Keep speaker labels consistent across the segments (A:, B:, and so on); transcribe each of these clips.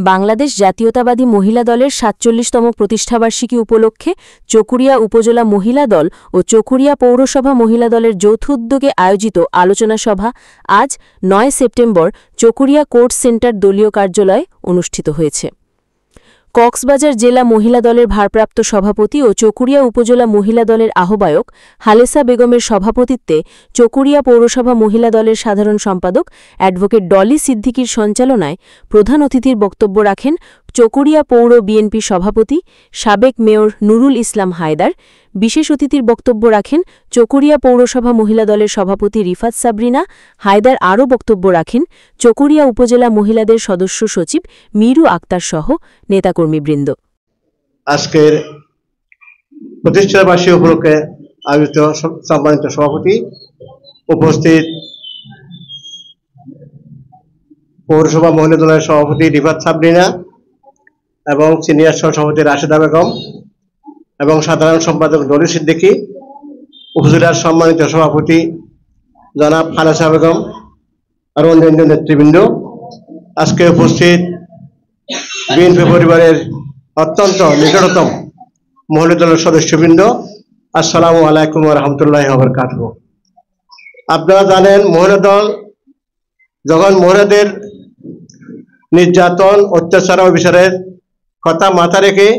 A: বাংলাদেশ জাতীয়তাবাদী মহিলা দলের ৪৭তম প্রতিষ্ঠাবার্ষিকী উপলক্ষে চকুরিয়া উপজেলা মহিলা দল ও চকুরিয়া পৌরসভা মহিলা দলের যৌথ উদ্যোগে আয়োজিত আলোচনা সভা আজ ৯ সেপ্টেম্বর চকুরিয়া কোর্ট সেন্টার দলীয় কার্যালয়ে অনুষ্ঠিত হয়েছে। কক্সবাজার জেলা মহিলা দলের ভারপ্রাপ্ত সভাপতি ও চকুরিয়া উপজেলা মহিলা দলের আহ্বায়ক হালেসা বেগমের সভাপতিত্বে চকুরিয়া পৌরসভা মহিলা দলের সাধারণ সম্পাদক অ্যাডভোকেট ডলি সিদ্দিকীর সঞ্চালনায় প্রধান অতিথির বক্তব্য রাখেন চকুরিয়া পৌর বিএনপি সভাপতি সাবেক মেয়র নুরুল ইসলাম হায়দার। বিশেষ অতিথির বক্তব্য রাখেন চকুরিয়া পৌরসভা মহিলা দলের সভাপতি রিফাত সাবরিনা হায়দার। আরও বক্তব্য রাখেন চকুরিয়া উপজেলা মহিলাদের সদস্য সচিব মিরু আক্তার সহ নেতাকর্মীবৃন্দ।
B: আজকের প্রতিষ্ঠাবার্ষিকী উপলক্ষে আয়োজিত সম্মানিত সভাপতি, উপস্থিত পৌরসভা মহিলা দলের সভাপতি রিফাত সাবরিনা এবং সিনিয়র সভাপতি রাশেদা বেগম এবং সাধারণ সম্পাদক ডলি সিদ্দিকী, উপজেলার সম্মানিত সভাপতি জনাব হালেসা বেগম আর অন্যান্য নেতৃবৃন্দ, আজকে উপস্থিত বিএনপি পরিবারের অত্যন্ত নিকটতম মহিলা দলের সদস্যবৃন্দ, আসসালামু আলাইকুম ওয়া রাহমাতুল্লাহি ওয়া বারাকাতুহু। আপনারা জানেন, মহিলা দল যখন মহিলাদের নির্যাতন, অত্যাচার, অবিচারের কথা মাথা রেখে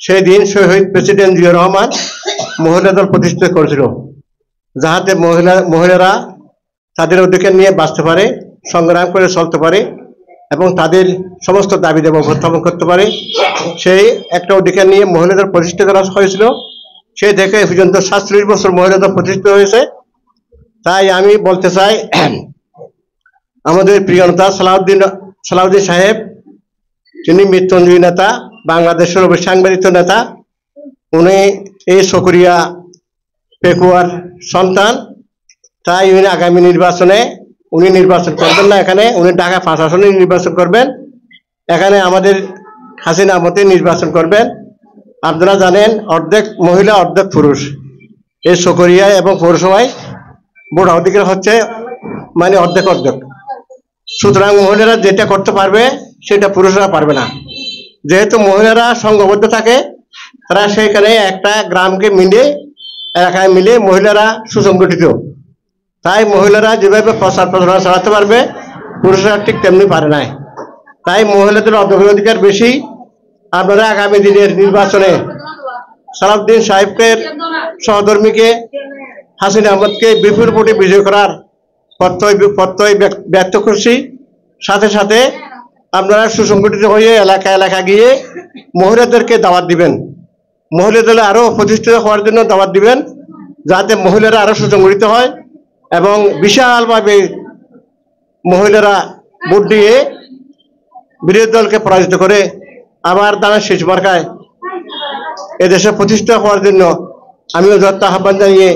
B: সেই দিন শহীদ প্রেসিডেন্ট জিয়াউর রহমান মহিলা দল প্রতিষ্ঠা করেছিল, যাহাতে মহিলারা তাদের অধিকার নিয়ে বাঁচতে পারে, সংগ্রাম করে চলতে পারে এবং তাদের সমস্ত দাবি দেব উপস্থাপন করতে পারে। সেই একটা অধিকার নিয়ে মহিলাদের প্রতিষ্ঠা করা হয়েছিল। সেই থেকে এ পর্যন্ত ৪৭ বছর মহিলাদের প্রতিষ্ঠিত হয়েছে। তাই আমি বলতে চাই, আমাদের প্রিয় নেতা সালাউদ্দিন সাহেব, তিনি মৃত্যুঞ্জয়ী নেতা, বাংলাদেশের অবিসাংবাদিত নেতা। উনি এই চকুরিয়া পেকুয়ার সন্তান। তাই উনি আগামী নির্বাচনে উনি নির্বাচন করবেন না, এখানে উনি ঢাকা ৫ আসনে নির্বাচন করবেন। এখানে আমাদের হাসিনা মতে নির্বাচন করবেন। আপনারা জানেন, অর্ধেক মহিলা অর্ধেক পুরুষ এই চকুরিয়ায় এবং পৌরসভায় ভোট অধিকার হচ্ছে মানে অর্ধেক অর্ধেক। সুতরাং মহিলারা যেটা করতে পারবে সেটা পুরুষরা পারবে না। যেহেতু মহিলারা সংঘবদ্ধ থাকে, তারা সেইখানে একটা গ্রামকে মিলে এলাকায় মিলে মহিলারা সুসংগঠিত। তাই মহিলারা যেভাবে প্রচার প্রচারণা চালাতে পারবে, পুরুষরা ঠিক তেমনি পারে না। তাই মহিলাদের অগ্রাধিকার বেশি। আপনারা আগামী দিনের নির্বাচনে সালাউদ্দিন সাহেবকে সহধর্মীকে হাসিনা আহমদকে বিপুল ভোটে বিজয় করার প্রত্যয় ব্যক্ত করছি। সাথে সাথে আপনারা সুসংগঠিত হয়ে এলাকা এলাকা গিয়ে মহিলাদেরকে দাওয়াত দিবেন, মহিলাদের আরো প্রতিষ্ঠিত হওয়ার জন্য দাওয়াত দিবেন, যাতে মহিলারা আরো সুসংগঠিত হয় এবং বিশালভাবে মহিলারা ভোট দিয়ে বিরোধী দলকে পরাজিত করে আবার তারা শেষ মার্কায় এদেশে প্রতিষ্ঠা হওয়ার জন্য আমি উদাত্ত আহ্বান জানিয়ে